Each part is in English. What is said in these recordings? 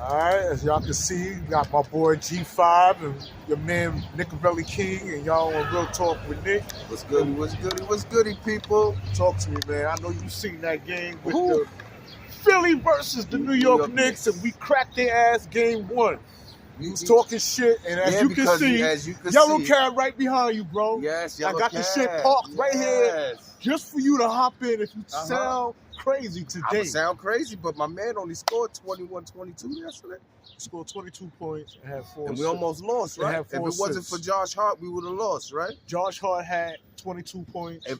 All right, as y'all can see, we got my boy G5 and your man Nicovelli King, and y'all on Real Talk with Nick. What's goody, what's goody, what's goody, people? Talk to me, man. I know you seen that game with the Philly versus the New York Knicks, and we cracked their ass game one. You was talking shit, and as you can see, yellow cab right behind you, bro. Yes, I got the shit parked right here just for you to hop in if you sound crazy today. I would sound crazy, but my man only scored 21-22 yesterday. He scored 22 points and had 4 And we assists. almost lost, right? If it wasn't for Josh Hart, we would have lost, right? Josh Hart had 22 points. If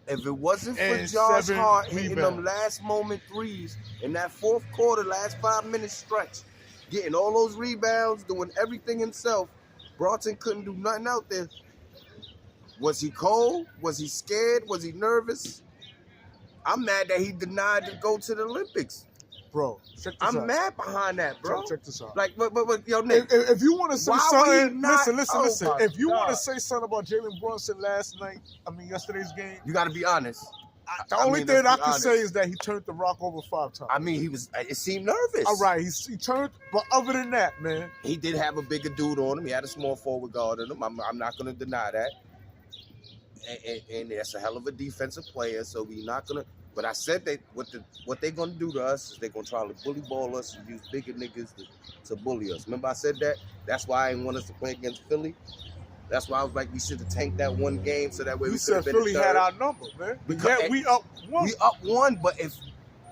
it wasn't for Josh Hart hitting them last moment threes in that fourth quarter, last 5 minute stretch, getting all those rebounds, doing everything himself, Brunson couldn't do nothing out there. Was he cold? Was he scared? Was he nervous? I'm mad that he denied to go to the Olympics. Bro, check this out. I'm mad behind that, bro. Check this out. Like, but yo, Nick. If you want to say something, listen. Oh if you want to say something about Jalenbrunson yesterday's game, you got to be honest. The only thing I can say is that he turned the rock over 5 times. I mean, it seemed nervous. All right, he turned, but other than that, man. He did have a bigger dude on him. He had a small forward guard on him. I'm not going to deny that. And that's a hell of a defensive player, so we're not going to. But I said that what they're going to do to us is they're going to try to bully ball us and use bigger niggas to bully us. Remember I said that? That's why I didn't want us to play against Philly. That's why I was like, we should have tanked that one game so that way we could have been Philly had our number, man. Because we up one. We up one, but if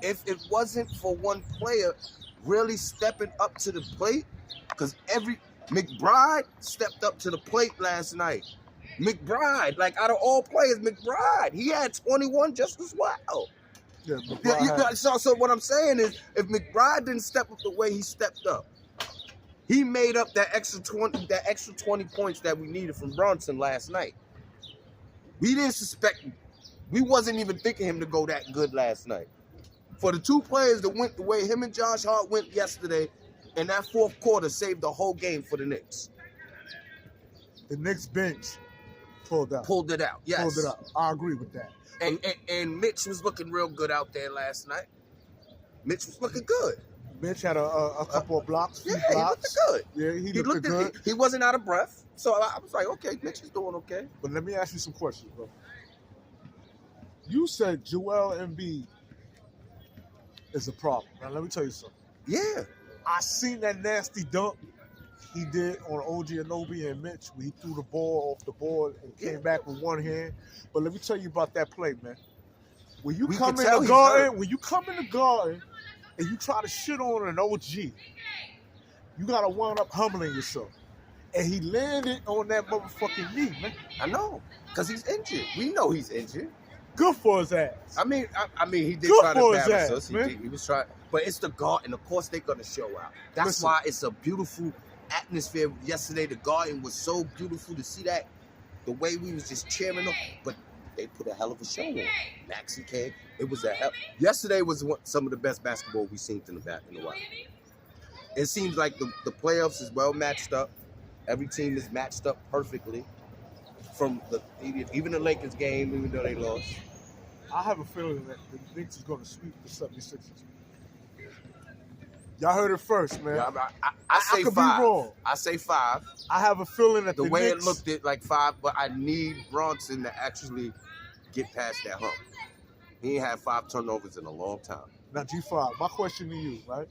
it wasn't for one player really stepping up to the plate, because McBride stepped up to the plate last night. McBride, like out of all players, McBride, he had 21 just as well. Yeah, so what I'm saying is, if McBride didn't step up the way he stepped up, he made up that extra 20 points that we needed from Brunson last night. We didn't suspect, we wasn't even thinking him to go that good last night. For the 2 players that went the way him and Josh Hart went yesterday, and that fourth quarter saved the whole game for the Knicks. The Knicks bench pulled it out. Yes. Pulled it out. I agree with that. And Mitch was looking real good out there last night. Mitch was looking good. Mitch had a couple of blocks. Yeah, he looked good. Yeah, he looked good. He wasn't out of breath. So I was like, okay, Mitch is doing okay. But let me ask you some questions, bro. You said Joel Embiid is a problem. Now, let me tell you something. Yeah. I seen that nasty dunk he did on OG Anunoby and Mitch when he threw the ball off the board and came back with one hand. But let me tell you about that play, man. When you come in the garden and you try to shit on an OG, you gotta wind up humbling yourself. And he landed on that motherfucking knee, man. I know, because he's injured. We know he's injured. Good for his ass. I mean, he did try to embarrass us. He was trying, but it's the guard, and of course they're gonna show out. That's why it's a beautiful atmosphere. Yesterday, the garden was so beautiful to see that. The way we was just cheering them, but they put a hell of a show on. Maxey came. It was a hell. Yesterday was some of the best basketball we've seen in a while. It seems like the playoffs is well matched up. Every team is matched up perfectly. From even the Lakers game, even though they lost. I have a feeling that the Knicks is going to sweep the 76ers. Y'all heard it first, man. Yeah, I say could 5. be wrong. I say 5. I have a feeling that the way Knicks, it looked at like 5, but I need Brunson to actually get past that hump. He ain't had 5 turnovers in a long time. Now, G5, my question to you, right?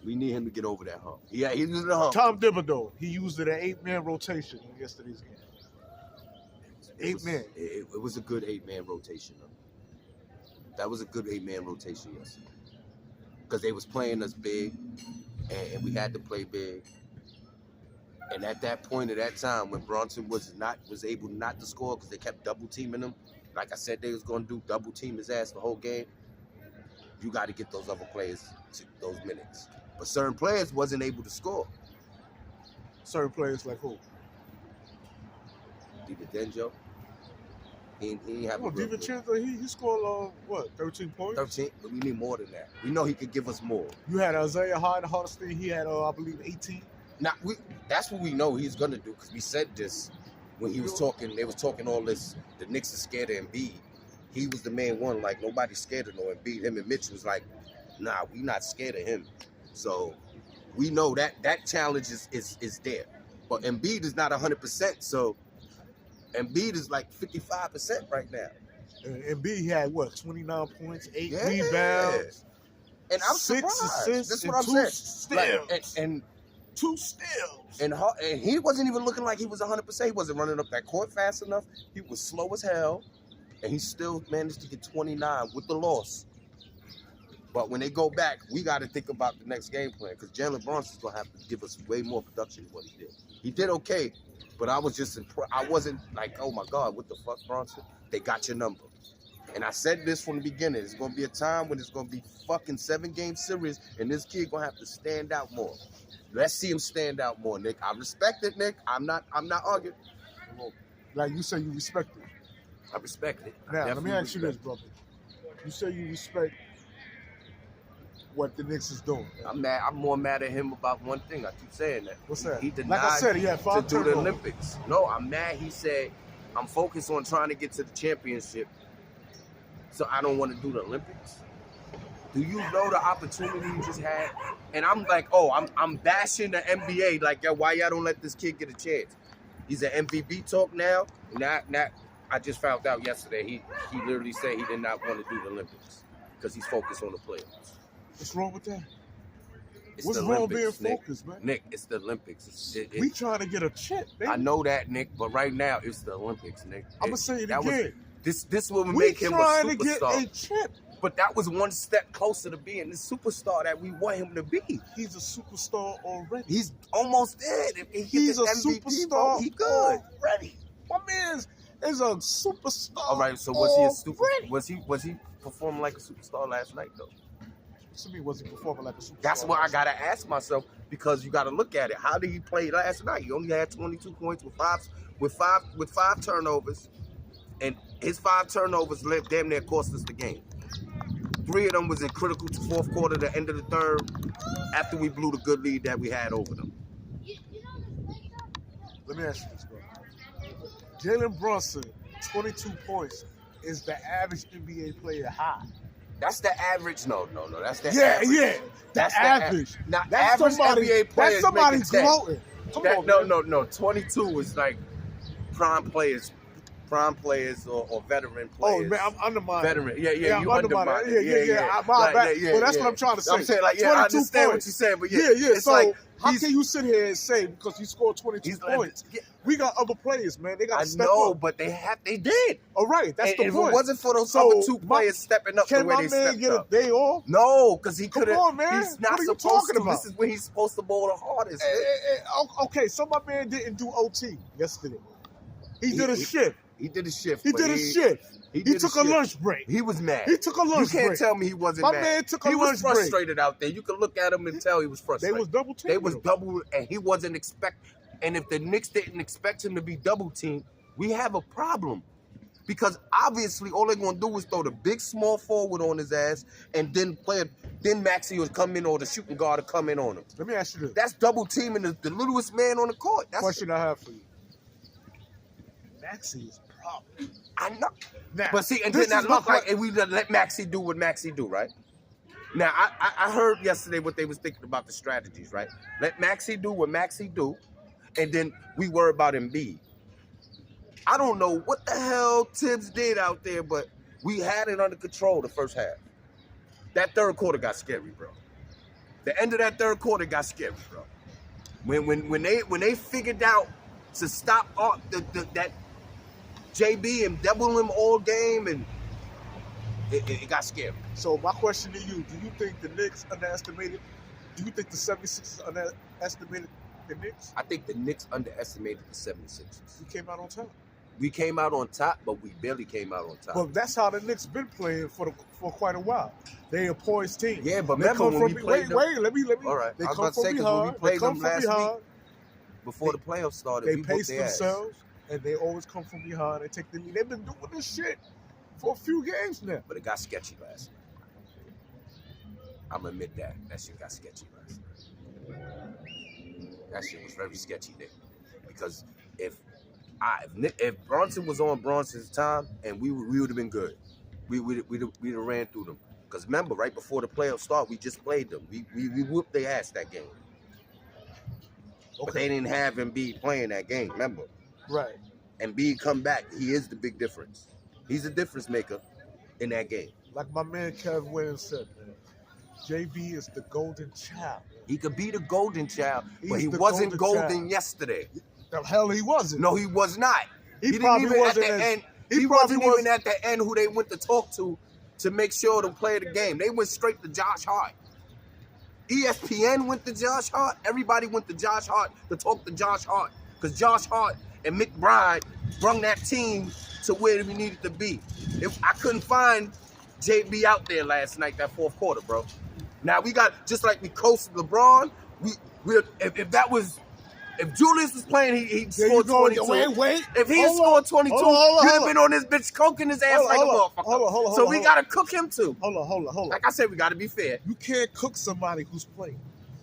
We need him to get over that hump. Yeah, he's in the hump. Tom Thibodeau, he used it an 8-man rotation in yesterday's game. 8-man. It was a good 8-man rotation. That was a good 8-man rotation yesterday. Because they was playing us big, and we had to play big. And at that point, at that time, when Brunson was able not to score because they kept double teaming him, like I said they was going to do, double team his ass the whole game, you got to get those other players to those minutes. But certain players wasn't able to score. Certain players like who? DiVincenzo. He didn't have a DiVincenzo, he scored, 13 points? 13, but we need more than that. We know he could give us more. You had Isaiah Hartenstein, he had, I believe, 18. Now, that's what we know he's going to do, because we said this when he was talking, they was talking all this, the Knicks are scared of Embiid. He was the main one, like, nobody's scared of no Embiid. Him and Mitch was like, nah, we not scared of him. So We know that challenge is there. But Embiid is not 100%, so Embiid is like 55% right now. And Embiid had what, 29 points, 8 rebounds, and I'm 6 surprised. assists, That's and what I'm 2 saying. steals. Like, and 2 steals. And he wasn't even looking like he was 100%. He wasn't running up that court fast enough. He was slow as hell, and he still managed to get 29 with the loss. But when they go back, we got to think about the next game plan because Jalen Brunson's going to have to give us way more production than what he did. He did okay, but I was just impressed. I wasn't like, oh, my God, what the fuck, Brunson? They got your number. And I said this from the beginning. It's going to be a time when it's going to be fucking 7-game series, and this kid going to have to stand out more. Let's see him stand out more, Nick. I respect it, Nick. I'm not arguing. Like you say, you respect it. I respect it. Now, let me ask you this, brother. You say you respect what the Knicks is doing. I'm mad. I'm more mad at him about one thing. I keep saying that. What's that? He denied like I said, he had 5 to do the turnovers. Olympics. No, I'm mad. He said, I'm focused on trying to get to the championship, so I don't want to do the Olympics. Do you know the opportunity you just had? And I'm like, oh, I'm bashing the NBA. Like, yo, why y'all don't let this kid get a chance? He's an MVP talk now. Not. I just found out yesterday. He literally said he did not want to do the Olympics because he's focused on the playoffs. What's wrong with that? It's What's the wrong Olympics, being focused, man? Nick, it's the Olympics. We trying to get a chip, baby. I know that, Nick, but right now it's the Olympics, Nick. I'm gonna say it again. This will make him a superstar. We trying to get a chip. But that was one step closer to being the superstar that we want him to be. He's a superstar already. He's almost there. If he He's a MVP superstar vote, he good. already. My man is a superstar. All right, so was he a super? Was he performing like a superstar last night though? To me, was he performing like a superstar? That's what I gotta ask myself because you gotta look at it. How did he play last night? He only had 22 points with five turnovers, and his 5 turnovers damn near cost us the game. 3 of them was in critical to fourth quarter, the end of the third, after we blew the good lead that we had over them. Let me ask you this, bro. Jalen Brunson, 22 points, is the average NBA player high. That's the average. No. That's the yeah, average. Yeah. That's average. Now, that's average somebody, NBA players that's somebody making 10. gloating. Come on, No. 22 is like prime players or veteran players. Oh man, I'm undermining. Veteran, yeah, you undermine it. Yeah. Well, that's what I'm trying to say. I'm saying, like, yeah, I understand what you're saying, but yeah. It's so like, how can you sit here and say because you scored 22 points? We got other players, man. They got to step up. I know, but they did. All right, that's the point. If it wasn't for those other 2 players stepping up the way they stepped up. Can my man get a day off? No, because he couldn't. Come on, man. He's not what are you supposed talking to. about? This is when he's supposed to bowl the hardest. Okay, so my man didn't do OT yesterday. He did a shift. He did a shift. He took a lunch break. He was mad. He took a lunch break. You can't tell me he wasn't mad. My man took a lunch break. He was frustrated out there. You can look at him and tell he was frustrated. They was double teamed. They was double, and he wasn't And if the Knicks didn't expect him to be double teamed, we have a problem. Because obviously all they're gonna do is throw the big small forward on his ass, and then Maxey would come in or the shooting guard would come in on him. Let me ask you this. That's double teaming the littlest man on the court. That's question I have for you. Maxey is a problem. I know. Now, but see, and then that look like and we let Maxey do what Maxey do, right? Now, I heard yesterday what they was thinking about the strategies, right? Let Maxey do what Maxey do, and then we worry about Embiid. I don't know what the hell Tibbs did out there, but we had it under control the first half. That third quarter got scary, bro. The end of that third quarter got scary, bro. When they figured out to stop that JB and double him all game, and it got scary. So my question to you, do you think the Knicks underestimated? Do you think the 76ers underestimated the Knicks? I think the Knicks underestimated the 76ers. We came out on top. We came out on top, but we barely came out on top. Well, that's how the Knicks been playing for quite a while. They a poised team. Yeah, but remember when we played them? Wait, let me. All right. They I was come about to from say, behind. when we played them last week, before the playoffs started, they we pace their ass. themselves, and they always come from behind. They take the lead. They've been doing this shit for a few games now. But it got sketchy last night. I'm gonna admit that. That shit got sketchy last night. That shit was very sketchy, Nick. Because if Brunson was on Brunson's time, and we would have been good. We'd have ran through them. Because remember, right before the playoffs start, we just played them. We whooped their ass that game. But they didn't have Embiid playing that game, remember? Right. Embiid come back. He is the big difference. He's a difference maker in that game. Like my man Kev Williams said, man, JB is the golden child. He could be the golden child, but he wasn't golden yesterday. The hell he wasn't. No, he was not. He probably didn't even wasn't at the end. He He wasn't even at the end who they went to talk to make sure to play the game. They went straight to Josh Hart. ESPN went to Josh Hart. Everybody went to Josh Hart to talk to Josh Hart. Because Josh Hart and McBride brung that team to where we needed to be. I couldn't find JB out there last night, that fourth quarter, bro. Now we got, just like we coasted LeBron, if Julius was playing, he'd score 22. Wait. If he scored 22, you'd have been on this bitch coking his ass like a motherfucker. Hold on. So we got to cook him too. Hold on. Like I said, we got to be fair. You can't cook somebody who's playing,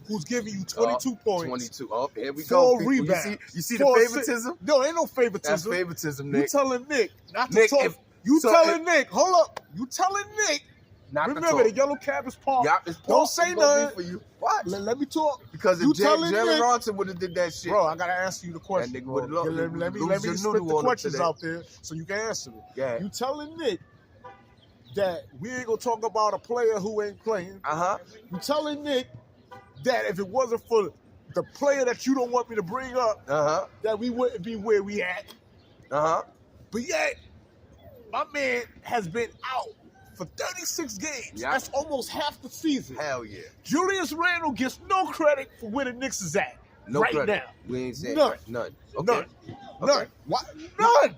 who's giving you 22 points. 22. Oh, here we go. 4 rebounds. You see the favoritism? No, ain't no favoritism. That's favoritism, Nick. You telling Nick not to Nick, talk. Nick, hold up. You telling Nick. Not remember, the yellow cab is parked. Yep, it's Don't say nothing. For you. What? Let me talk. Because if Jalenbrunson would have did that shit. Bro, I got to ask you the question. That nigga would have let me spit the questions out there so you can answer it. Yeah. You telling Nick that we ain't going to talk about a player who ain't playing. Uh-huh. You telling Nick that if it wasn't for the player that you don't want me to bring up, that we wouldn't be where we at. But yet, my man has been out for 36 games. Yep. That's almost half the season. Hell yeah. Julius Randle gets no credit for where the Knicks is at right now. We ain't saying none. None. Okay. None. Okay. None. What? None.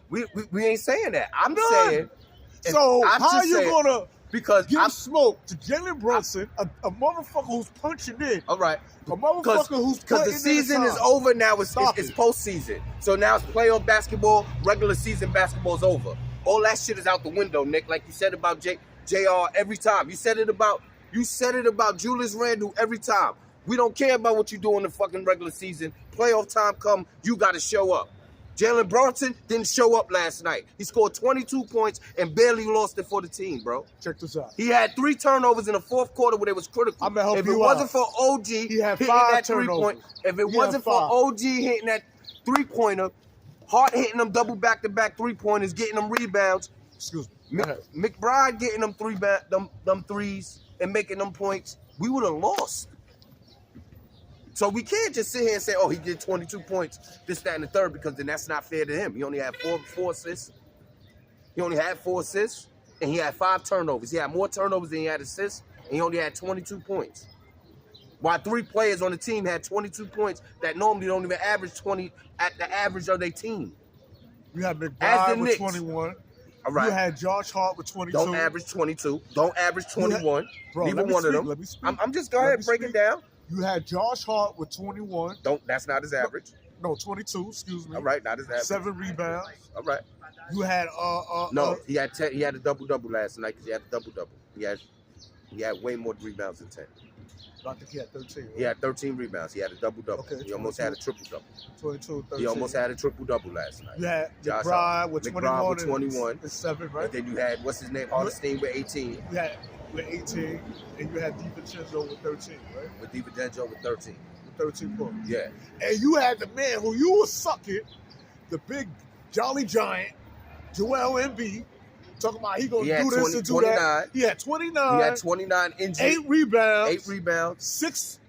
We ain't saying that. I'm saying. So how you gonna give smoke to Jalenbrunson, a motherfucker who's punching in? All right. A motherfucker who's because the season is over now. It's postseason. So now it's playoff basketball. Regular season basketball's over. All that shit is out the window, Nick. Like you said about JR every time. You said it about Julius Randle every time. We don't care about what you do in the fucking regular season. Playoff time come, you got to show up. Jalenbrunson didn't show up last night. He scored 22 points and barely lost it for the team, bro. Check this out. He had 3 turnovers in the fourth quarter where it was critical. I'm gonna help you out. If it wasn't for OG he had hitting 5 that turnovers. 3-point, if it wasn't for OG hitting that 3-pointer, Hart hitting them double back-to-back 3-pointers, getting them rebounds. Excuse me. McBride getting them them threes and making them points, we would have lost. So we can't just sit here and say, oh, he did 22 points, this, that, and the third, because then that's not fair to him. He only had four assists. He only had 4 assists, and he had 5 turnovers. He had more turnovers than he had assists, and he only had 22 points. While 3 players on the team had 22 points that normally don't even average 20 at the average of their team. You had McBride with 21. All right. You had Josh Hart with 22. Don't average 22. Don't average 21. Neither one of them. I'm just go ahead, break it down. You had Josh Hart with 21. That's not his average. No, 22, excuse me. All right, not his average. 7 rebounds. All right. You had he had 10, he had a double-double last night because he had a double-double. He had way more rebounds than 10. I think he had 13. Right? He had 13 rebounds. He had a double-double. Okay, he almost had a triple-double. 22, 13. He almost had a triple-double last night. You had McBride with 21 and 7, right? And then you had, what's his name, Hartenstein with 18. You had with 18, and you had DiVincenzo with 13, right? With DiVincenzo with 13. With 13 points. Yeah. And you had the man who you were sucking, the big jolly giant, Joel Embiid, talking about he gonna do this and do 29. That. He had 29. He had 29 injuries. 8 rebounds. 8 rebounds. 6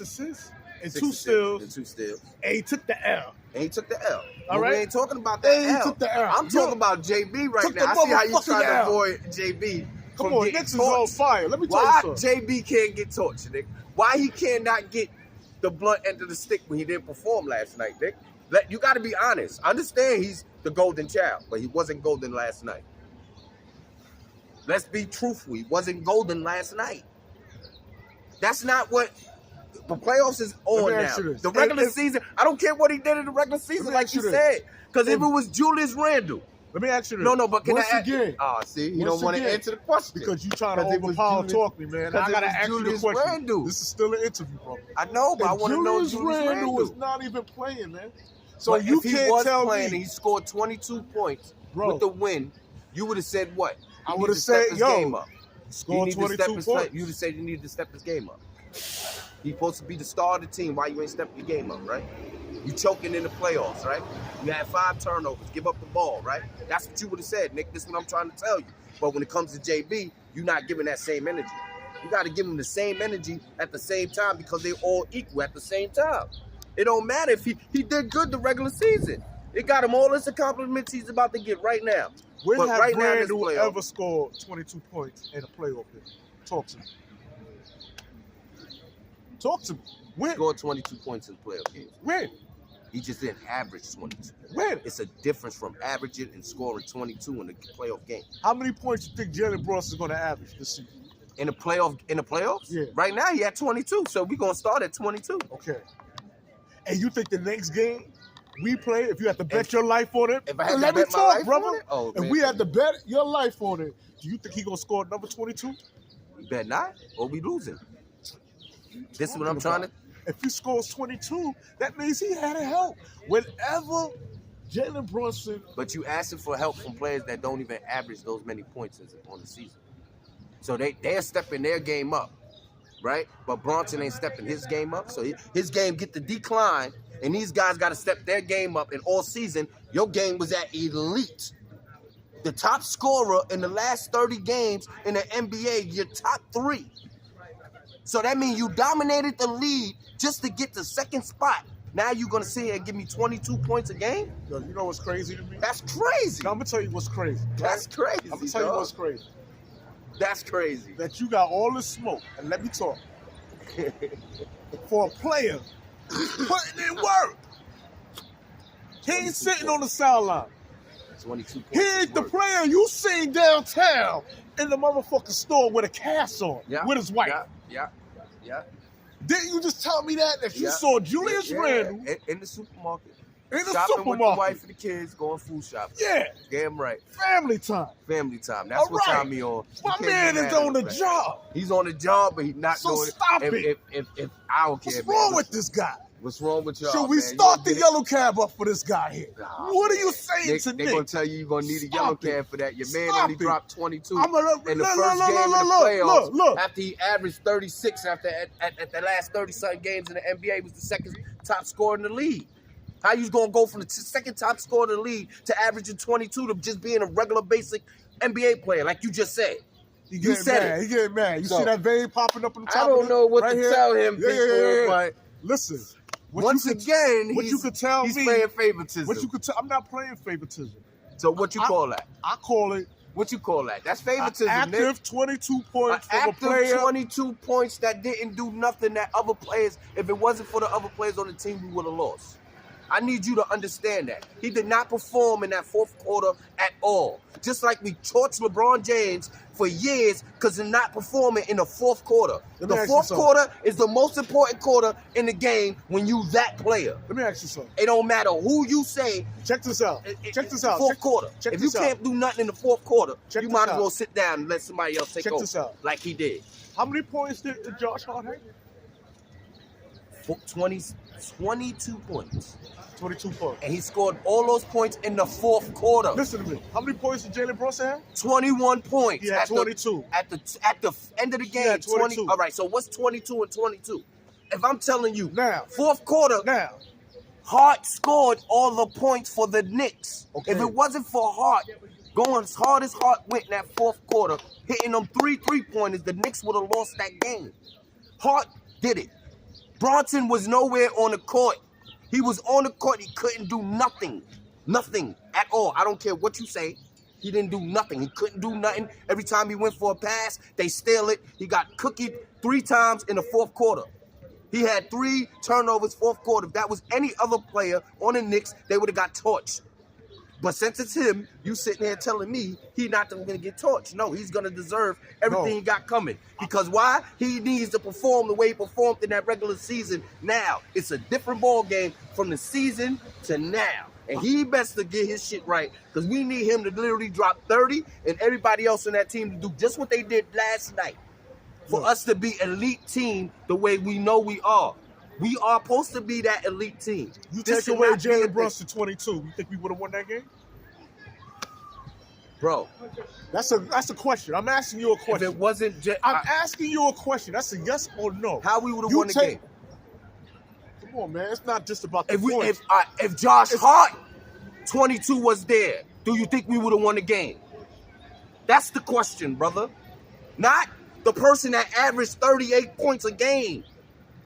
assists and 6 2 steals. And 2 steals. And he took the L. All right. We ain't talking about that L. He took the L. I'm talking about JB right now. I see how you trying to avoid JB. Come on, Knicks is on fire. Let me tell you something. Why JB can't get torched, Nick? Why he cannot get the blunt end of the stick when he didn't perform last night, Nick? You got to be honest. I understand he's the golden child, but he wasn't golden last night. Let's be truthful. He wasn't golden last night. That's not what the playoffs is on now. The regular season, I don't care what he did in the regular season, like you said. Because if it was Julius Randle. Let me ask you this. No, but can once again. See, you don't want to answer the question. Because you trying to overpower talk me, man. I got to ask you the question. Randle. This is still an interview, bro. I know, but I want to know Julius Randle was not even playing, man. So but you can't tell me. And he scored 22 points with the win, you would have said what? I would have said, yo, scored 22 points. You would have said you need to step his game up. He's supposed to be the star of the team. Why you ain't stepping your game up, right? You choking in the playoffs, right? You had 5 turnovers. Give up the ball, right? That's what you would have said, Nick. This is what I'm trying to tell you. But when it comes to JB, you're not giving that same energy. You got to give him the same energy at the same time because they're all equal at the same time. It don't matter if he did good the regular season. It got him all his accomplishments he's about to get right now. When but have right Randle now, ever scored 22 points in a playoff game? Talk to me. Talk to me. When? Scored 22 points in playoff games. When? He just didn't average 22. When? It's a difference from averaging and scoring 22 in the playoff game. How many points you think Jalen is going to average this season? In the playoffs? Yeah. Right now, he had 22, so we're going to start at 22. Okay. And you think the next game we play, if you have to bet your life on it, if I had let to me bet my talk, life brother. on it? Oh, if man. we had to bet your life on it, do you think he's going to score number 22? You bet not, or we losing. This is what I'm trying to... If he scores 22, that means he had help. Whenever Jalen Brunson... But you asking for help from players that don't even average those many points on the season. So they're stepping their game up, right? But Bronson ain't stepping his game up. So his game get the decline, and these guys got to step their game up. And all season, your game was at elite. The top scorer in the last 30 games in the NBA, your top 3. So that means you dominated the lead just to get the second spot. Now you're going to sit here and give me 22 points a game? Yo, you know what's crazy to me? That's crazy. Now, I'm going to tell you what's crazy. Right? That's crazy, I'm going to tell you what's crazy. That's crazy. That you got all this smoke, and let me talk. For a player putting in work. He ain't sitting on the sideline. 22 points. He ain't the player you seen downtown in the motherfucking store with a cast on with his wife. Yeah. Didn't you just tell me that you saw Julius Randle in the supermarket? In the shopping supermarket. with the wife and the kids, going food shopping. Yeah. Damn right. Family time. Family time. That's what time he on. My man is on the job. He's on the job, but he's not doing it. So stop it. If I don't care, What's wrong with this guy? What's wrong with y'all? Should we start the yellow cab up for this guy here? Nah, what are you saying to Nick? They're going to tell you you're going to need a Stop yellow it. cab for that. Your man Stop only it. dropped 22 I'm gonna, in the look, first look, game look, of the playoffs. look. After he averaged 36 after at the last 30-something games in the NBA, was the second top scorer in the league. How you going to go from the second top scorer in the league to averaging 22 to just being a regular basic NBA player, like you just said? He getting mad. You see that vein popping up on the top? I don't know what right to here? tell him, people, but listen. Once again, you could tell he's me, playing favoritism. What you could tell, I'm not playing favoritism. So what you call that? I call it. What you call that? That's favoritism, active Nick. 22 points from a player. Active 22 points that didn't do nothing that other players, if it wasn't for the other players on the team, we would have lost. I need you to understand that. He did not perform in that fourth quarter at all. Just like we torched LeBron James for years because of not performing in the fourth quarter. The fourth quarter is the most important quarter in the game when you that player. Let me ask you something. It don't matter who you say. Check this out. Check this out. Fourth quarter. If you can't do nothing in the fourth quarter, you might as well sit down and let somebody else take over. Check this out. Like he did. How many points did Josh Hart have? 22 points. 22 points. And he scored all those points in the fourth quarter. Listen to me. How many points did Jalen Brunson have? 21 points. He had 22. At the end of the game, He had 22. 20. All right, so what's 22 and 22? If I'm telling you, now, fourth quarter, Hart scored all the points for the Knicks. Okay. If it wasn't for Hart going as hard as Hart went in that fourth quarter, hitting them 3 3-pointers, the Knicks would have lost that game. Hart did it. Bronson was nowhere on the court. He was on the court. He couldn't do nothing. Nothing at all. I don't care what you say. He didn't do nothing. He couldn't do nothing. Every time he went for a pass, they steal it. He got cookied 3 times in the fourth quarter. He had 3 turnovers fourth quarter. If that was any other player on the Knicks, they would have got torched. But since it's him, you sitting here telling me he's not going to get torched. No, he's going to deserve everything he got coming. Because why? He needs to perform the way he performed in that regular season now. It's a different ball game from the season to now. And he best to get his shit right because we need him to literally drop 30 and everybody else on that team to do just what they did last night. For us to be elite team the way we know we are. We are supposed to be that elite team. You take away Jalen Brunson 22. You think we would have won that game? Bro. That's a question. I'm asking you a question. If it wasn't I'm asking you a question. That's a yes or no. How we would have won the game? Come on, man. It's not just about the points. If Josh Hart 22 was there, do you think we would have won the game? That's the question, brother. Not the person that averaged 38 points a game.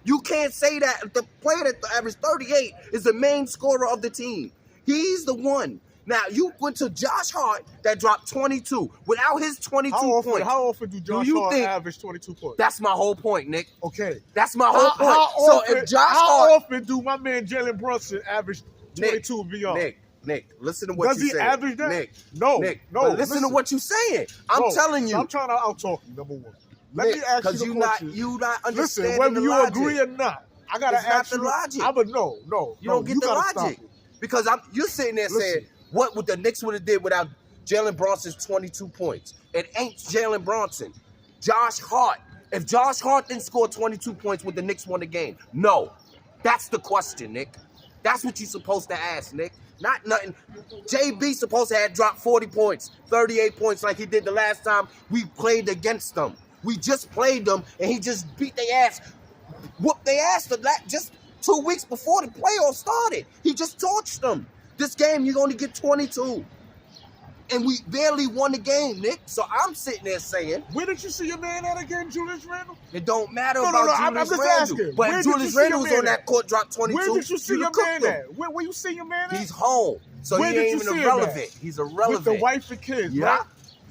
You can't say that the player that averaged 38 is the main scorer of the team. He's the one. Now, you went to Josh Hart that dropped 22. Without his 22 points. How often do Josh Hart average 22 points? That's my whole point, Nick. Okay. That's my whole point. How often do my man Jalen average 22 and beyond? Nick, listen to what you saying. Does he average that? Nick, no. Listen to what you're saying. I'm telling you. I'm trying to out-talk you, number one. Let me ask you the question. You not understanding whether the you logic. agree or not, I got to ask you. the logic. No. You don't get the logic. Because you're sitting there saying, what would the Knicks would have did without Jalen Brunson's 22 points? It ain't Jalen Brunson. Josh Hart. If Josh Hart didn't score 22 points, would the Knicks win the game? No. That's the question, Nick. That's what you're supposed to ask, Nick. Not nothing. JB supposed to have dropped 40 points, 38 points like he did the last time we played against them. We just played them, and he just beat their ass, whooped their ass just 2 weeks before the playoffs started. He just torched them. This game, you're going to get 22. And we barely won the game, Nick. So I'm sitting there saying... Where did you see your man at again, Julius Randle? It don't matter about Julius Randle. Asking. But if Julius Randle was on that court, dropped 22, where did you see your man at? Where you see your man at? He's home. So he ain't even irrelevant. He's irrelevant. With the wife and kids, right?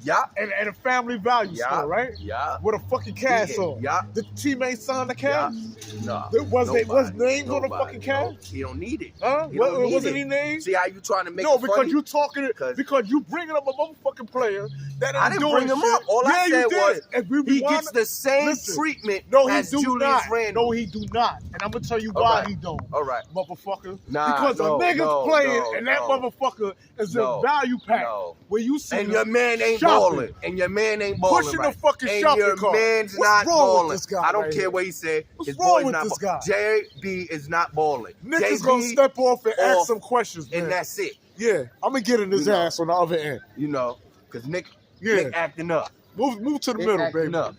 Yeah. And a family value store, right? Yeah. With a fucking cast on. Yeah. The teammates signed the cast? No. Was names on the fucking cast? He don't need it. Huh? Wasn't he named? See how you trying to make it funny? Because you bringing up a motherfucking player that I didn't bring him up. All I said was he gets the same treatment as Julius Randle. No, he do not. And I'm going to tell you why he don't. All right. Motherfucker. Because a nigga's playing and that motherfucker is a value pack. Where you see and your man ain't balling. And your man ain't balling. Pushing the fucking shopping cart. And your man's not balling. I don't care what he said. What's wrong with this guy? JB is not balling. Nick is going to step off and ask some questions, man. And that's it. Yeah. I'm going to get in his ass on the other end. You know, because Nick acting up. Move to the middle,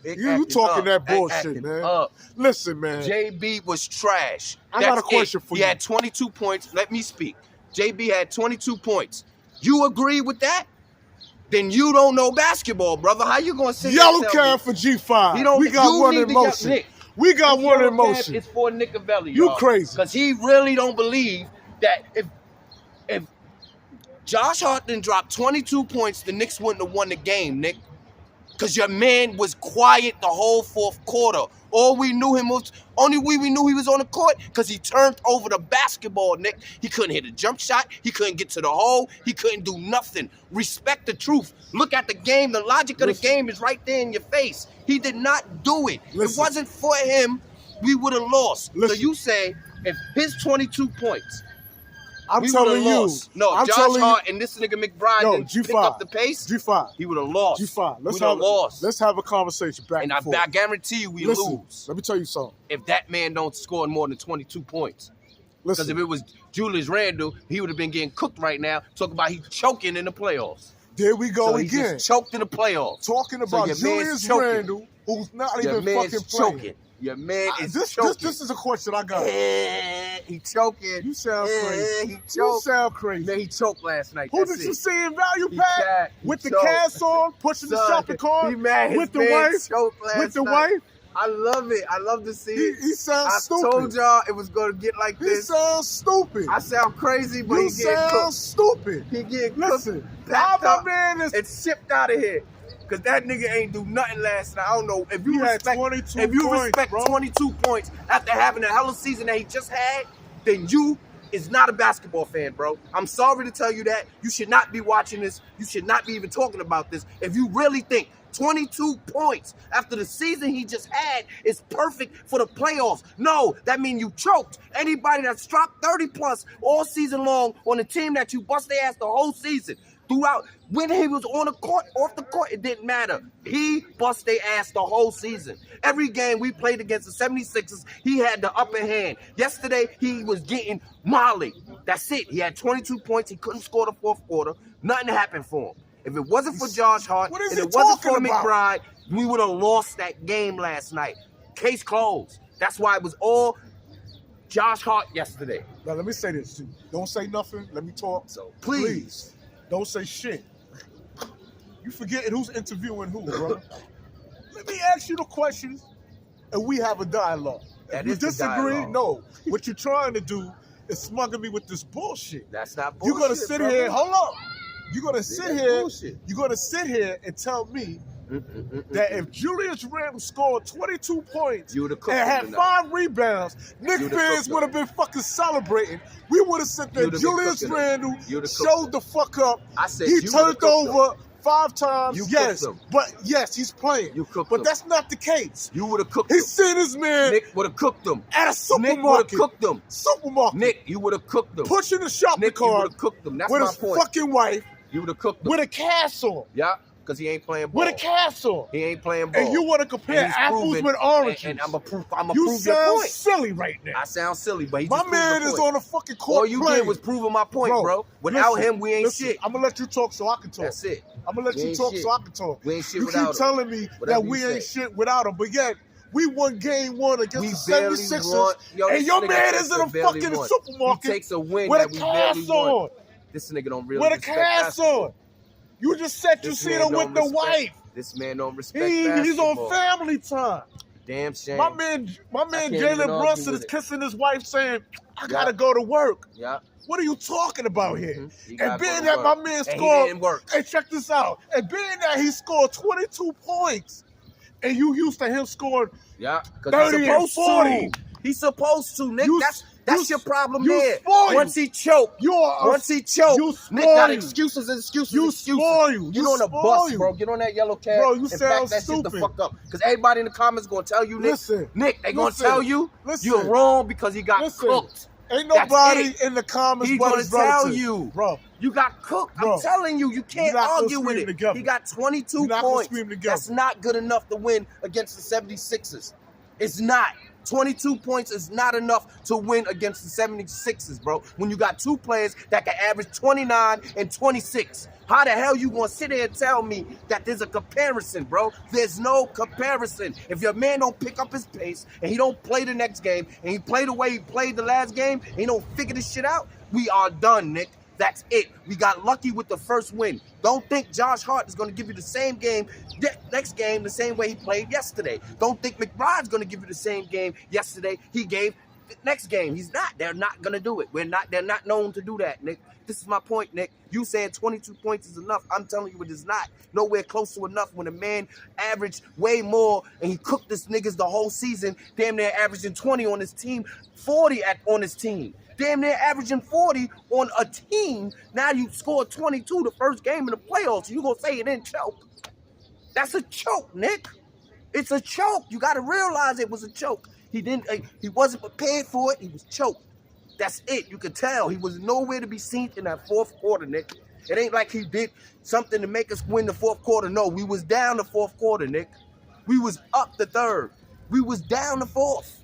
baby. You talking that bullshit, man. Listen, man. JB was trash. I got a question for you. He had 22 points. Let me speak. JB had 22 points. You agree with that? Then you don't know basketball, brother. How you gonna say yellow card for G5? We got one in motion. We got one in motion. It's for Nicovelli. You crazy? Because he really don't believe that if Josh Hart didn't drop 22 points, the Knicks wouldn't have won the game, Nick. Because your man was quiet the whole fourth quarter. Only we knew he was on the court because he turned over the basketball, Nick. He couldn't hit a jump shot. He couldn't get to the hole. He couldn't do nothing. Respect the truth. Look at the game. The logic of the game is right there in your face. He did not do it. If it wasn't for him, we would have lost. So you say, if his 22 points, I'm telling you. No, Josh Hart and this nigga McBride didn't pick up the pace. G5. He would have lost. G5. Let's have a conversation back and forth. I guarantee you we lose. Let me tell you something. If that man don't score more than 22 points. Because if it was Julius Randle, he would have been getting cooked right now. Talking about he choking in the playoffs. There we go again. He just choked in the playoffs. Talking about Julius Randle, who's not even fucking playing. Your man is choking. This is a question I got. He choking. You sound crazy. He choked. You sound crazy. Man, he choked last night. Who did you see in value pack? With the cast on, pushing the shopping cart? With the wife? With the wife? I love it. I love to see it. He sounds stupid. I told y'all it was going to get like this. He sounds stupid. I sound crazy, but he sound stupid. He getting Listen, packed up man is and shipped out of here. Because that nigga ain't do nothing last night. I don't know. If you respect 22 points after having a hell of a season that he just had, then you is not a basketball fan, bro. I'm sorry to tell you that. You should not be watching this. You should not be even talking about this. If you really think 22 points after the season he just had is perfect for the playoffs. No, that means you choked. Anybody that's dropped 30 plus all season long on a team that you bust their ass the whole season. Throughout, when he was on the court, off the court, it didn't matter. He bust their ass the whole season. Every game we played against the 76ers, he had the upper hand. Yesterday, he was getting molly. That's it. He had 22 points. He couldn't score the fourth quarter. Nothing happened for him. If it wasn't for Josh Hart What is and he it wasn't talking for about? McBride, we would have lost that game last night. Case closed. That's why it was all Josh Hart yesterday. Now, let me say this, too. Don't say nothing. Let me talk. So, Please. Don't say shit. You forgetting who's interviewing who, bro. Let me ask you the questions, and we have a dialogue. If you disagree, no. What you're trying to do is smuggle me with this bullshit. That's not bullshit. You're gonna sit brother. here. Hold up. You're gonna sit here. Bullshit. You're gonna sit here and tell me that if Julius Randle scored 22 points and had 5 rebounds, Knicks fans would have been fucking celebrating. We would have said that Julius Randle showed the fuck up. I said he turned over 5 times. Yes, but yes, he's playing. But that's not the case. You would have cooked He's seen his man. Nick would have cooked them. At a supermarket. Nick would have cooked them. Supermarket. Nick, you would have cooked them. Pushing the shopping Nick, cart. you would have cooked them. That's with my his point. fucking wife. You would have cooked them. With a cast on. Yeah, because he ain't playing ball. With a cast on. He ain't playing ball. And you want to compare apples with oranges. And I'm going to prove your point. You sound silly right now. I sound silly, but he my just man is on the fucking court. All you did was proving my point, bro. Without him, we ain't shit. I'm going to let you talk so I can talk. That's it. I'm going to let you talk so I can talk. We ain't shit you without him. keep telling me that we ain't shit without him, but yet we won game 1 against the 76ers, and your man is in a fucking supermarket he takes a win with that a we cast on. This nigga don't really with a cast on. You just said you seen him with the wife. This man don't respect He's on family time. Damn shame. My man Jalen Brunson is kissing his wife saying, I gotta go to work. Yeah. What are you talking about here? And being that my man scored, hey, check this out. And being that he scored 22 points, and you used to him scoring 30 and 40. He's supposed to, Nick. That's your problem there. Spoiled. Once he choked, Nick got excuses and excuses. You spoiled. Get on the bus, bro. Get on that yellow cab. Bro, you and sound back that stupid. shit the fuck up. Because everybody in the comments gonna tell you, Nick. Nick, they gonna tell you you're wrong because he got cooked. Ain't nobody in the comments but his tell relative. you, bro. You got cooked. Bro. I'm telling you, you can't argue with it. Together. He got 22 points. That's not good enough to win against the 76ers. It's not. 22 points is not enough to win against the 76ers, bro. When you got 2 players that can average 29 and 26. How the hell you gonna sit there and tell me that there's a comparison, bro? There's no comparison. If your man don't pick up his pace and he don't play the next game and he play the way he played the last game and he don't figure this shit out, we are done, Nick. That's it. We got lucky with the first win. Don't think Josh Hart is going to give you the same game next game the same way he played yesterday. Don't think McBride's going to give you the same game yesterday he gave the next game. He's not. They're not going to do it. They're not known to do that, Nick. This is my point, Nick. You saying 22 points is enough. I'm telling you it is not. Nowhere close to enough when a man averaged way more and he cooked this niggas the whole season, damn near averaging 20 on his team, 40 on his team. Damn near averaging 40 on a team. Now you scored 22 the first game in the playoffs. You gonna say it didn't choke? That's a choke, Nick. It's a choke. You gotta realize it was a choke. He wasn't prepared for it. He was choked. That's it. You could tell he was nowhere to be seen in that 4th quarter, Nick. It ain't like he did something to make us win the 4th quarter. No, we was down the 4th quarter, Nick. We was up the 3rd. We was down the 4th.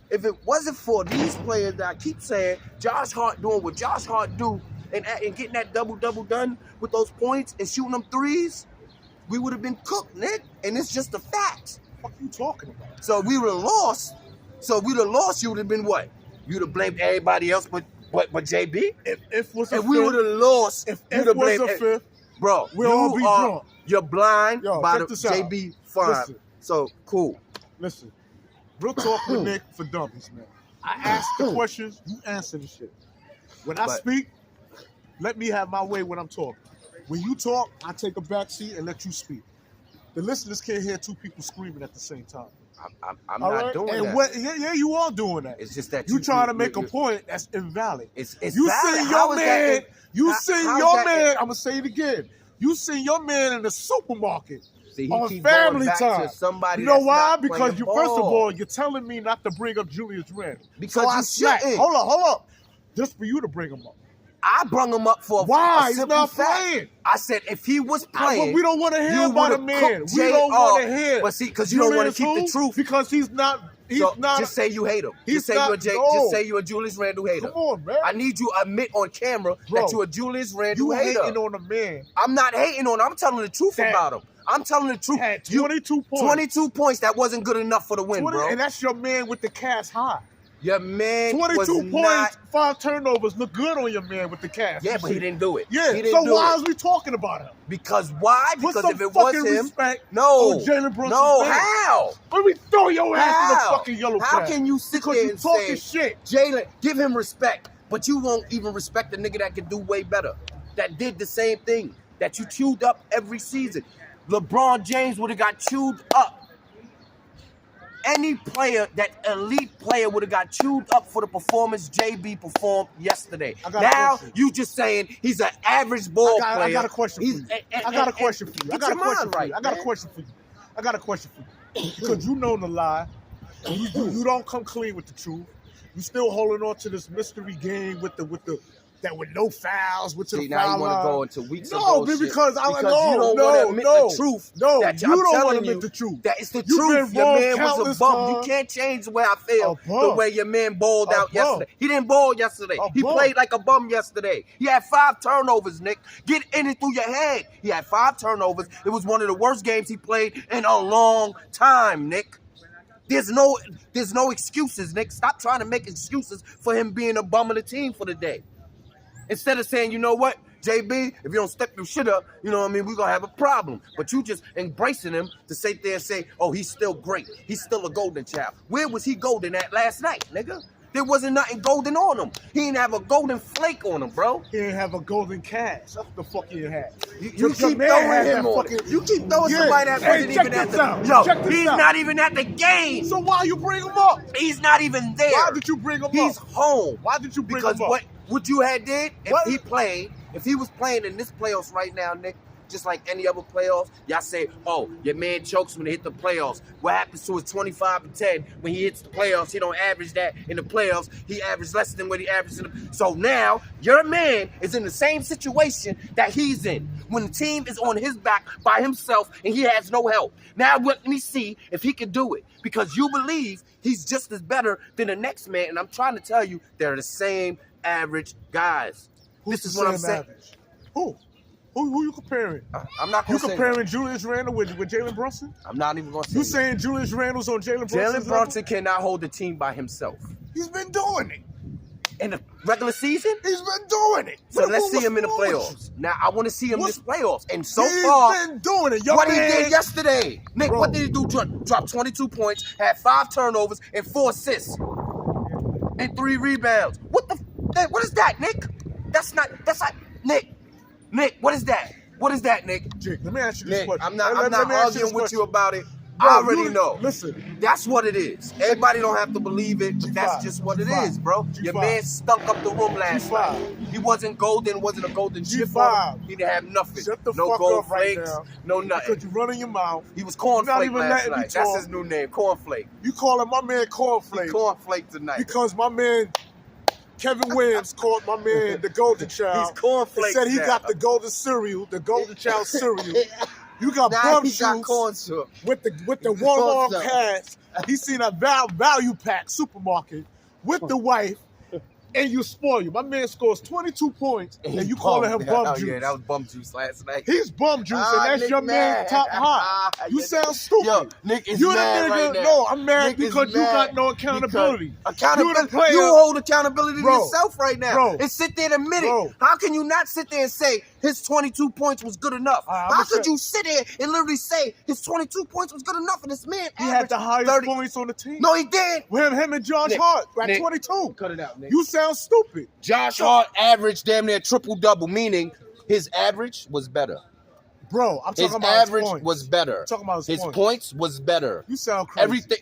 If it wasn't for these players that I keep saying, Josh Hart doing what Josh Hart do and getting that double-double done with those points and shooting them threes, we would have been cooked, Nick. And it's just a fact. What are you talking about? So we would have lost. So we'd have lost, you would have been what? You'd have blamed everybody else but JB? If we would have lost, if was blamed, a fifth, bro, we'll all be drunk. You're blind by the JB fine. So, cool. Listen. Real talk with Nick for dummies, man. I ask the questions, you answer the shit. When I speak, let me have my way when I'm talking. When you talk, I take a back seat and let you speak. The listeners can't hear 2 people screaming at the same time. I'm not doing that. Yeah, you are doing that. It's just that you trying to make a point that's invalid. It's you valid. seen your man. You seen your man. I'm gonna say it again. You seen your man in the supermarket. See, on family time. You know why? Because you, first of all, you're telling me not to bring up Julius Randle. Because so I shouldn't. Hold up. Just for you to bring him up. I brung him up for why? He's not playing. I said if he was playing, but we don't want to hear about a man. We don't want to hear. But see, because you don't want to keep the truth. Because he's not Just say you hate him. Just say you're a Julius Randle hater. Come on, man. I need you to admit on camera that you're a Julius Randle hater. You hating on a man. I'm not hating on him. I'm telling the truth about him. I'm telling the truth. Had 22 points. 22 points. That wasn't good enough for the win, bro. And that's your man with the cast high. Your man 22 points, 5 turnovers. Look good on your man with the cast. Yeah, but he didn't do it. Yeah, so why is we talking about him? Because why? Because if it was him, no. Jalenbrunson. No, how? Let me throw your ass in the fucking yellow card. How can you sit there and say, shit? Jalen, give him respect, but you won't even respect the nigga that can do way better, that did the same thing, that you chewed up every season. LeBron James would have got chewed up. Any player, that elite player, would have got chewed up for the performance JB performed yesterday. Now you just saying he's an average ball player. I got a question for you. I got a question for you. I got a question for you. I got a question for you. Because you know the lie. You don't come clean with the truth. You still holding on to this mystery game with no fouls, with the now foul you want to go into weeks of bullshit. because you don't want to admit the truth. No, that you don't want to admit the truth. That it's the truth. Your man was a bum. You can't change the way I feel the way your man balled out yesterday. He didn't ball yesterday. He played like a bum yesterday. He had 5 turnovers, Nick. Get in it through your head. He had 5 turnovers. It was one of the worst games he played in a long time, Nick. There's no excuses, Nick. Stop trying to make excuses for him being a bum of the team for the day. Instead of saying, you know what, JB, if you don't step your shit up, you know what I mean, we're going to have a problem. But you just embracing him to sit there and say, oh, he's still great. He's still a golden child. Where was he golden at last night, nigga? There wasn't nothing golden on him. He didn't have a golden flake on him, bro. He didn't have a golden cast. That's what the fuck he had. You keep throwing him on it. You keep throwing somebody that wasn't even at the... He's not even at the game. So why you bring him up? He's not even there. Why did you bring him up? He's home. Why did you bring him up? Because what you had did, if he was playing in this playoffs right now, Nick, just like any other playoffs, y'all say, oh, your man chokes when he hit the playoffs. What happens to his 25-10 when he hits the playoffs? He don't average that in the playoffs. He averaged less than what he averaged in the... So now, your man is in the same situation that he's in. When the team is on his back by himself and he has no help. Now let me see if he can do it. Because you believe he's just as better than the next man. And I'm trying to tell you, they're the same average guys. This is what I'm saying. Average? Who you comparing? I'm not going to say. You comparing Julius Randle with Jalenbrunson? I'm not even going to say. You saying Julius Randle's on Jalenbrunson? Jalenbrunson cannot hold the team by himself. He's been doing it. In the regular season? He's been doing it. So let's see him in the playoffs. Now, I want to see him in this playoffs. And so far, he's been doing it. What he did yesterday. Nick, what did he do? Drop 22 points, had 5 turnovers, and 4 assists. And 3 rebounds. What is that, Nick? That's not, Nick, what is that? What is that, Nick? Jake, let me ask you this question. I'm not arguing with you about it. I already know. Listen. That's what it is. Everybody don't have to believe it, but that's just what it is, bro. Your man stunk up the room last night. He wasn't golden, wasn't a golden chip on him. He didn't have nothing. No gold flakes, no nothing. Because you're running your mouth. He was Cornflake last night. That's his new name, Cornflake. You calling my man Cornflake. Cornflake tonight. Because my man Kevin Williams called my man the Golden Child. He's Cornflake. He said he got the golden cereal, the Golden Child cereal. You got bum shoes with the one-arm cast. He seen a value pack supermarket with the wife, and you spoil you. My man scores 22 points, and you calling him bum juice. Yeah, that was bum juice last night. He's bum juice, and that's Nick your man top high. You sound stupid. Yo, Nick is mad right now. No, I'm mad because you got no accountability. You hold accountability to yourself right now. And sit there and admit it. How can you not sit there and say his 22 points was good enough? How could you sit there and literally say his 22 points was good enough and this man he had the highest points on the team? No, he did. With him and Josh Hart at 22. Cut it out, Nick. You sound stupid. Josh Hart averaged damn near triple-double, meaning his average was better. Bro, I'm talking about his average was better. I'm talking about his points was better. You sound crazy. Everything.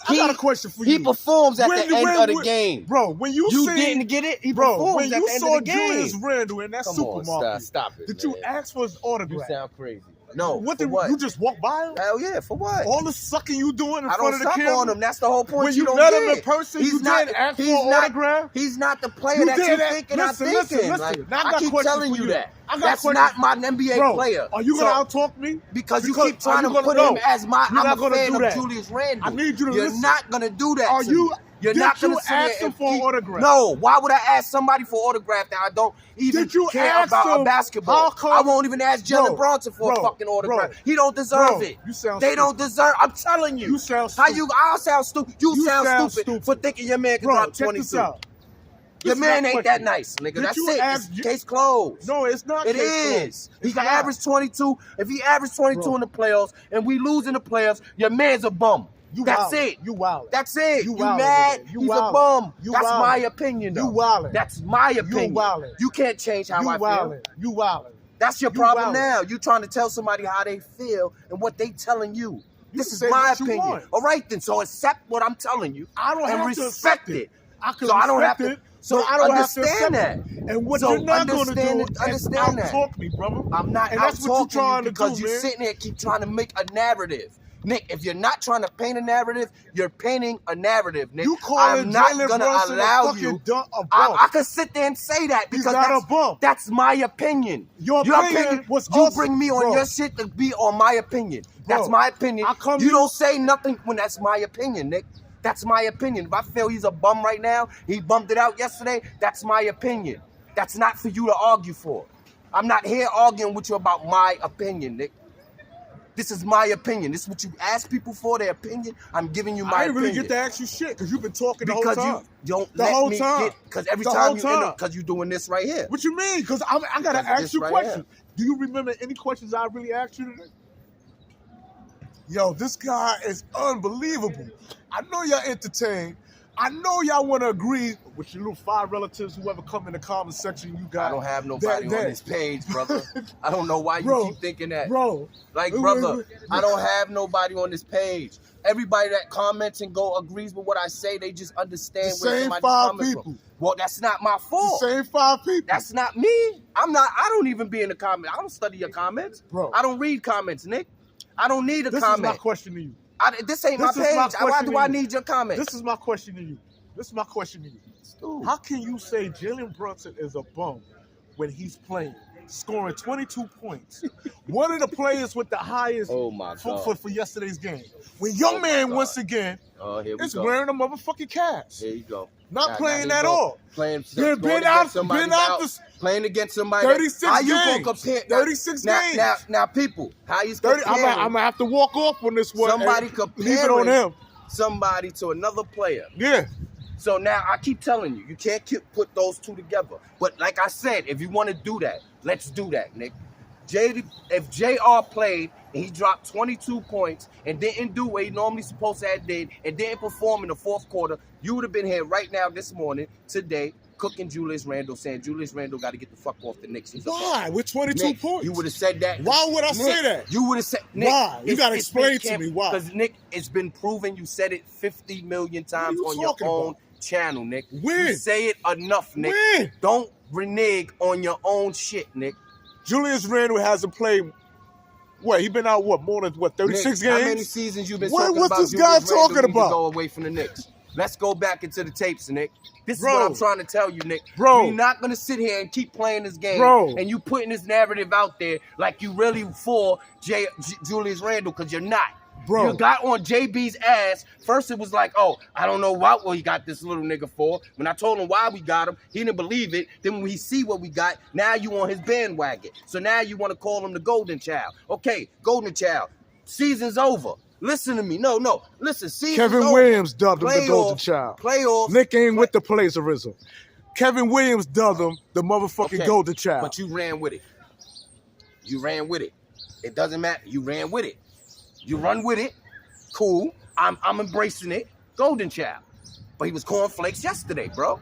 I got a question for you. He performs at the end of the game. Bro, when you didn't get it, he performs at the end of the game. Julius Randle in that supermarket, stop it. Did you ask for his autograph? You sound crazy. No. What for did what? you just walk by him? Hell yeah, for what? All the sucking you doing in front of the suck camera? on him. That's the whole point. When you don't met get. him in person, you didn't ask for an autograph? He's not the player You that did you that. thinking Listen, I'm thinking. listen. Like, Now I I got keep questions telling for you you. that. I got That's questions. not my NBA player. Are you going to out-talk me? Because you keep trying to put him as my. I'm a fan of Julius Randle. I need you to listen. You're not going to do that. Are you? You're not going to ask him for an autograph? No. Why would I ask somebody for an autograph that I don't even care about a basketball? I won't even ask Jalen for a fucking autograph. He don't deserve it. They don't deserve. I'm telling you. You sound stupid. I'll sound stupid. You sound stupid for thinking your man can drop 22. Your man ain't that nice, nigga. That's it. It's case closed. No, it's not. It is. He can average 22. If he averaged 22 in the playoffs and we lose in the playoffs, your man's a bum. That's it. You wild. That's it. You mad? He's a bum. That's my opinion, though. You wildin'. That's my opinion. You wildin'. You can't change how I feel. You wildin'. That's your problem now. You trying to tell somebody how they feel and what they telling you. This is my opinion. All right, then. So accept what I'm telling you. I don't have to respect it. So I don't have to. So I don't understand have to that. And what you're not going to do is out-talk me, brother. I'm not out-talking you because you're sitting here keep trying to make a narrative. Nick, if you're not trying to paint a narrative, you're painting a narrative, Nick. I'm not going to allow you. I could sit there and say that because that's my opinion. Your opinion was you bring me on your shit to be on my opinion. That's my opinion. You don't say nothing when that's my opinion, Nick. That's my opinion. If I feel he's a bum right now, he bummed it out yesterday, that's my opinion. That's not for you to argue for. I'm not here arguing with you about my opinion, Nick. This is my opinion. This is what you ask people for, their opinion. I'm giving you my opinion. I didn't really get to ask you shit because you've been talking the whole time. Because you don't let me get, because every time you end up, because you're doing this right here. What you mean? Because I got to ask you questions. Do you remember any questions I really asked you today? Yo, this guy is unbelievable. I know y'all entertained. I know y'all want to agree with your little 5 relatives, whoever come in the comment section you got. I don't have nobody on this page, brother. I don't know why you keep thinking that. Bro. Like, brother, I don't have nobody on this page. Everybody that comments and agrees with what I say, they just understand where somebody's coming from. Well, that's not my fault. The same 5 people. That's not me. I don't even be in the comments. I don't study your comments. Bro. I don't read comments, Nick. I don't need a comment. This is my question to you. This ain't my page. Why do I need your comment? This is my question to you. Dude. How can you say Jalen Brunson is a bum when he's playing, scoring 22 points? One of the players with the highest for yesterday's game. When your man once again is wearing a motherfucking cast. Here you go. Not playing at all. Playing against playing against somebody. 36 games. 36 games. Now, people, how you comparing? I'm gonna have to walk off on this one. Somebody comparing somebody to another player. Yeah. So now I keep telling you, you can't put those two together. But like I said, if you want to do that, let's do that, Nick. If JR played and he dropped 22 points and didn't do what he normally supposed to have did and didn't perform in the fourth quarter, you would have been here right now this morning, today, cooking Julius Randle, saying Julius Randle got to get the fuck off the Knicks. Why? With 22 points? You would have said that. Why would I say that? You would have said, Nick. Why? You got to explain to me why. Because, Nick, it's been proven you said it 50 million times on your own channel, Nick. When? You say it enough, Nick. When? Don't renege on your own shit, Nick. Julius Randle hasn't played. What? He been out more than 36 Nick, games? How many seasons you been talking about? What's this guy talking about? Go away from the Knicks. Let's go back into the tapes, Nick. This is what I'm trying to tell you, Nick. Bro. You're not gonna sit here and keep playing this game, and you putting this narrative out there like you really for Julius Randle, because you're not. Bro. You got on JB's ass. First it was like, oh, I don't know what we got this little nigga for. When I told him why we got him, he didn't believe it. Then when he see what we got, now you on his bandwagon. So now you want to call him the golden child. Okay, golden child. Season's over. Listen to me. No. Listen, season's Kevin over. Williams dubbed him the golden child. Playoffs. Nick ain't with the plagiarism. Kevin Williams dubbed him the motherfucking golden child. But you ran with it. It doesn't matter. You ran with it. You run with it. Cool. I'm embracing it. Golden child. But he was cornflakes yesterday, bro.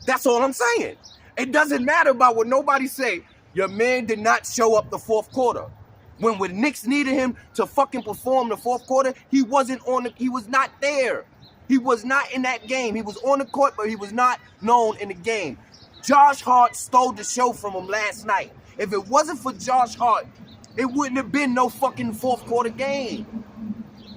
That's all I'm saying. It doesn't matter about what nobody say. Your man did not show up the fourth quarter. When Knicks needed him to fucking perform the fourth quarter, he was not there. He was not in that game. He was on the court, but he was not known in the game. Josh Hart stole the show from him last night. If it wasn't for Josh Hart it wouldn't have been no fucking fourth quarter game.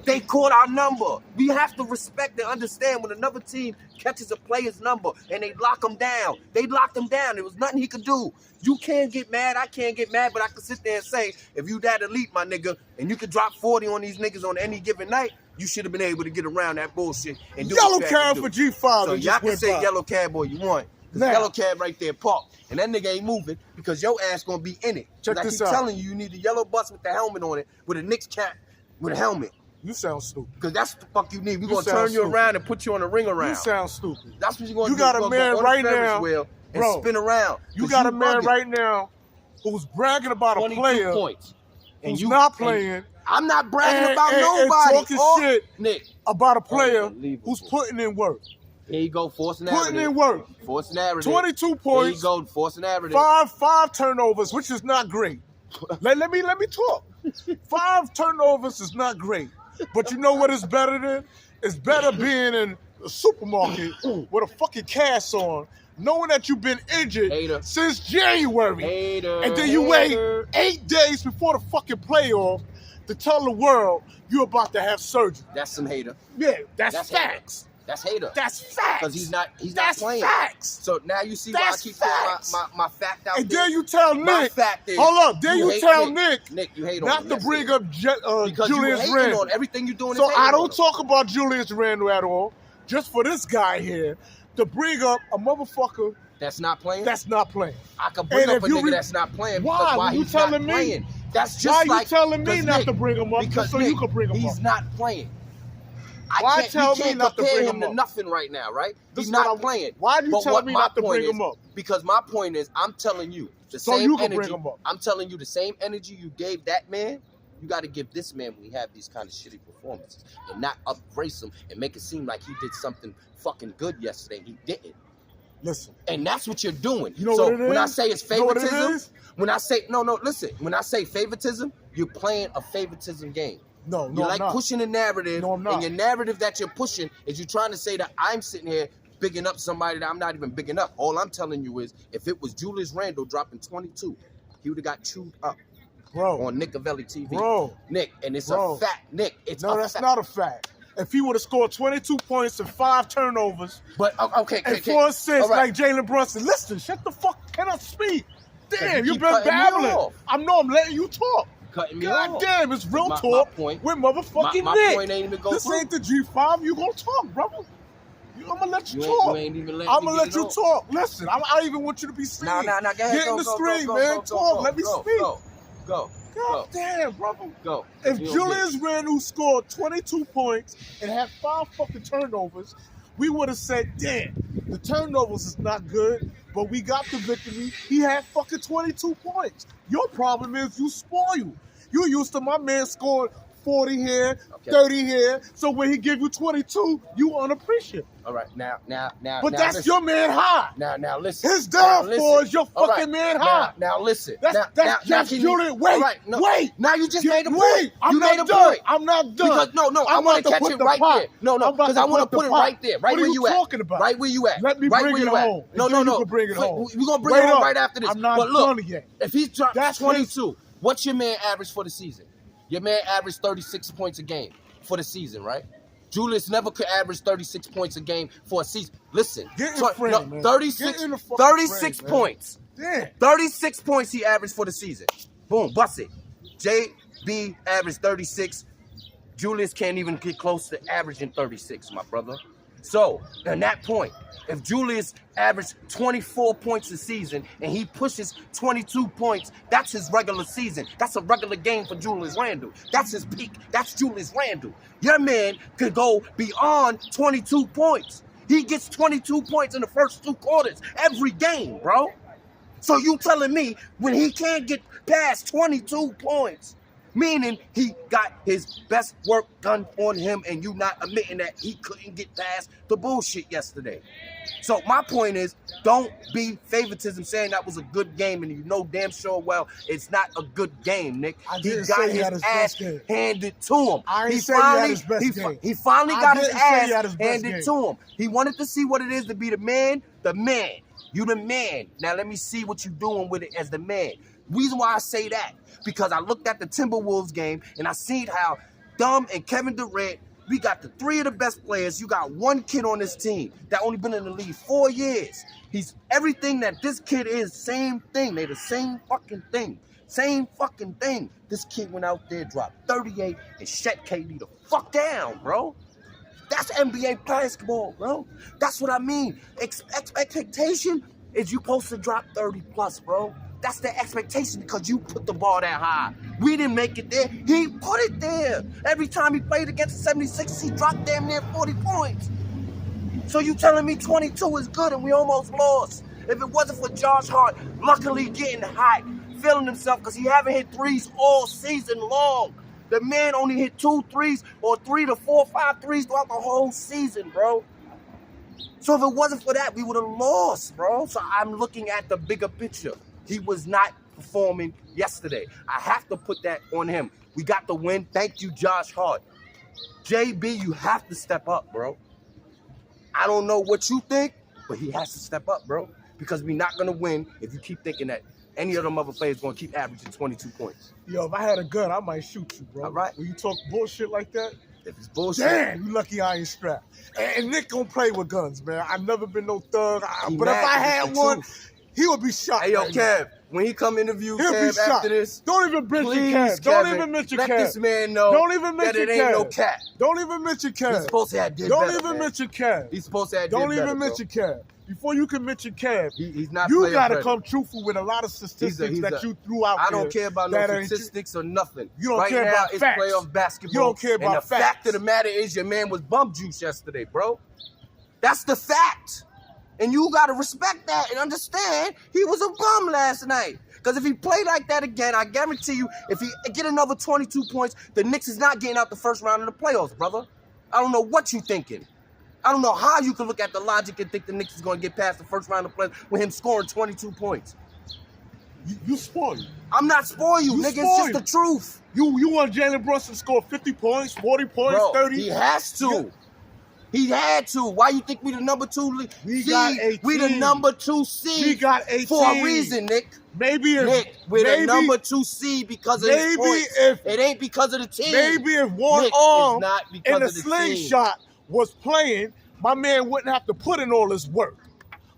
They caught our number. We have to respect and understand when another team catches a player's number and they lock them down. They locked him down. There was nothing he could do. You can't get mad. I can't get mad, but I can sit there and say, if you that elite, my nigga, and you could drop 40 on these niggas on any given night, you should have been able to get around that bullshit and do Yellow what cab you for had to do. G5. So y'all can say yellow cab all you want. Because yellow cab right there parked. And that nigga ain't moving because your ass gonna be in it. Check I this keep out. telling you, you need a yellow bus with the helmet on it, with a Knicks cap, with a helmet. You sound stupid. Because that's what the fuck you need. We're going to sound turn you stupid. around and put you on a ring around. You sound stupid. That's what you're going to do. You got a man right now, and bro, spin around. You got a man right now who's bragging about a player points. And who's you not playing. I'm not bragging about And nobody. talking shit Nick, about a player who's putting in work. Here you go, force narrative. Putting in work. Force narrative. 22 points. Here you go, force narrative. Five turnovers, which is not great. let me talk. 5 turnovers is not great. But you know what is better than? It's better being in a supermarket with a fucking cast on, knowing that you've been injured since January. And then you wait 8 days before the fucking playoff to tell the world you're about to have surgery. That's some hater. Yeah, that's facts. Hater. That's hater. That's facts. Because he's not playing. That's facts. So now you see why I keep saying my fact out there. And then you tell Nick. Fact is, hold up. Then you tell Nick. Nick, you hate not on to him. bring up because Julius you Randle. On everything you're doing. So I don't talk about Julius Randle at all. Just for this guy here to bring up a motherfucker that's not playing. That's not playing. I can bring up a nigga that's not playing. Why? Why you he's telling not me? Playing. That's just why like. You telling me not Nick, to bring him up? Because so Nick, you can bring him up. He's not playing. Why tell me not to bring him to up? nothing right now, right? This He's not playing. Why do you tell me not to bring him up? Because my point is, I'm telling you the so same you can energy. Bring him up. I'm telling you the same energy you gave that man. You got to give this man when he have these kind of shitty performances and not upbrace him and make it seem like he did something fucking good yesterday. He didn't. Listen. And that's what you're doing. You know so what it is? When I say it's favoritism, you know what it is? When I say listen. When I say favoritism, you're playing a favoritism game. No, you're I'm not. pushing a narrative, no, I'm not. and your narrative that you're pushing is you're trying to say that I'm sitting here bigging up somebody that I'm not even bigging up. All I'm telling you is, if it was Julius Randle dropping 22, he would have got chewed up, bro, on Nick Avelli TV, bro, Nick, and it's a fact, Nick. It's no, that's not a fact. If he would have scored 22 points and 5 turnovers, but okay, and 4 assists like Jalen Brunson, listen, shut the fuck, cannot speak. Damn, you've been babbling. I'm letting you talk. Cutting me God off. damn, it's real talk with motherfucking my Nick. Point ain't even go this through. ain't the G5. You gonna talk, brother? I'm gonna let you talk. I'm gonna let you talk. Listen, I even want you to be seen. Nah, go ahead. Get in the screen, man. Talk. Let me speak. Go. God damn, brother. Go. If Julius Randle scored 22 points and had 5 fucking turnovers, we would have said, damn, the turnovers is not good, but we got the victory. He had fucking 22 points. Your problem is you spoiled. You used to my man scoring 40 here, 30 here. So when he give you 22, you unappreciated. All right, now. But that's listen. Your man high. Now listen. His downfall is your fucking man high. Now listen. That's just Julius. Wait, wait. Now you just made a point. Wait, I'm not done. I'm not done. Because no, I want to catch it right there. No, because I want to put it right there, right where you at. Talking about? Right where you at. Let me bring it home. No. You bring it home. We're gonna bring it home right after this. I'm not done yet. If he drops 22, what's your man average for the season? Your man averaged 36 points a game for the season, right? Julius never could average 36 points a game for a season. Listen, get in frame, man. 36 points. Damn. 36 points he averaged for the season. Boom, bust it. JB averaged 36. Julius can't even get close to averaging 36, my brother. So, at that point, if Julius averaged 24 points a season and he pushes 22 points, that's his regular season. That's a regular game for Julius Randle. That's his peak. That's Julius Randle. Your man could go beyond 22 points. He gets 22 points in the first 2 quarters every game, bro. So you telling me when he can't get past 22 points, meaning he got his best work done on him and you not admitting that he couldn't get past the bullshit yesterday. So my point is, don't be favoritism saying that was a good game and you know damn sure well it's not a good game, Nick. He got his ass handed to him. He finally got his ass handed to him. He wanted to see what it is to be the man. You the man. Now let me see what you doing with it as the man. Reason why I say that, because I looked at the Timberwolves game and I seen how Dom and Kevin Durant, we got the 3 of the best players. You got one kid on this team that only been in the league 4 years. He's everything that this kid is, same thing. They the same fucking thing. Same fucking thing. This kid went out there, dropped 38, and shut KD the fuck down, bro. That's NBA basketball, bro. That's what I mean. Expectation is you supposed to drop 30 plus, bro. That's the expectation because you put the ball that high. We didn't make it there. He put it there. Every time he played against the 76ers, he dropped damn near 40 points. So you telling me 22 is good and we almost lost? If it wasn't for Josh Hart luckily getting hot, feeling himself because he haven't hit threes all season long. The man only hit 2 threes or 3 to 4, 5 threes throughout the whole season, bro. So if it wasn't for that, we would have lost, bro. So I'm looking at the bigger picture. He was not performing yesterday. I have to put that on him. We got the win. Thank you, Josh Hart. JB, you have to step up, bro. I don't know what you think, but he has to step up, bro. Because we're not going to win if you keep thinking that any of them other players going to keep averaging 22 points. Yo, if I had a gun, I might shoot you, bro. All right. When you talk bullshit like that, if it's bullshit. Damn, you lucky I ain't strapped. And Nick don't play with guns, man. I've never been no thug. But if I had one, he would be shot. Hey, yo, right Kev, now. when he come interview He'll Kev after this, don't even mention please, Kev. Don't even mention let Kev. this man know don't even mention that it ain't Kev. no cat. Don't even mention Kev. He's supposed to have did Don't better, even man. mention Kev. He's supposed to have Don't did even better, mention Kev. Before you can mention Kev, he's not you got to friendly. come truthful with a lot of statistics that you threw out I there. don't care about no statistics or nothing. You don't right care now, about it's facts. playoff basketball. You don't care about and the facts. fact of the matter is your man was bum juice yesterday, bro. That's the fact. And you got to respect that and understand he was a bum last night. Because if he played like that again, I guarantee you, if he get another 22 points, the Knicks is not getting out the first round of the playoffs, brother. I don't know what you thinking. I don't know how you can look at the logic and think the Knicks is going to get past the first round of playoffs with him scoring 22 points. You spoil you. I'm not spoiling you, nigga. It's just the truth. You want Jalen Brunson to score 50 points, 40 points, Bro, 30? He has to. He had to. Why you think we the number 2 seed? We the number 2 seed. We got 18. For a reason, Nick. Maybe if Nick, we're the number 2 seed because of his points. It ain't because of the team. Maybe if one Nick, arm not because and a of the slingshot was playing, my man wouldn't have to put in all this work.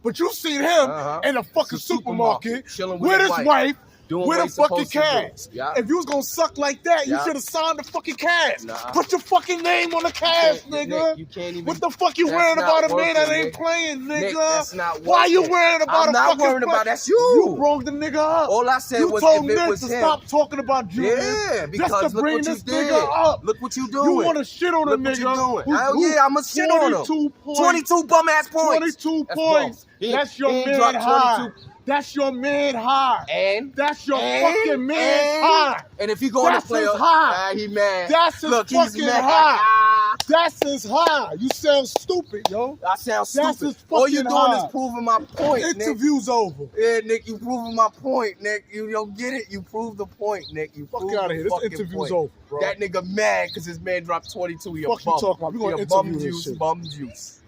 But you seen him in a fucking supermarket chilling with his wife. Doing with a fucking cash. Yeah. If you was gonna suck like that, you should have signed the fucking cash. Nah. Put your fucking name on the cash, nigga. Nick, you can't even. What the fuck you worrying about a man that ain't playing, nigga? Nick, that's not working. Why you worrying about I'm not worrying about that's you. You broke the nigga up. All I said was told if it Nick was to him. stop talking about Julius. Yeah, because just to look bring what you this did. nigga up. Look what you doing. You want to shit on a nigga? What you doing? Hell yeah, I'ma shit on him. 22 bum ass points. 22 points. That's your man high. That's your man high. And? That's your fucking man high. And if he go in the playoffs, high. He mad. That's his Look, fucking he's mad. high. That's his high. You sound stupid, yo. I sound stupid. That's his All you fucking doing high. is proving my point, Interview's over. Yeah, Nick, you proving my point, Nick. You don't get it. You proved the point, Nick. You fuck out of here. This interview's over, bro. That nigga mad because his man dropped 22. Fuck you talking about? We gonna interview this shit. Bum juice.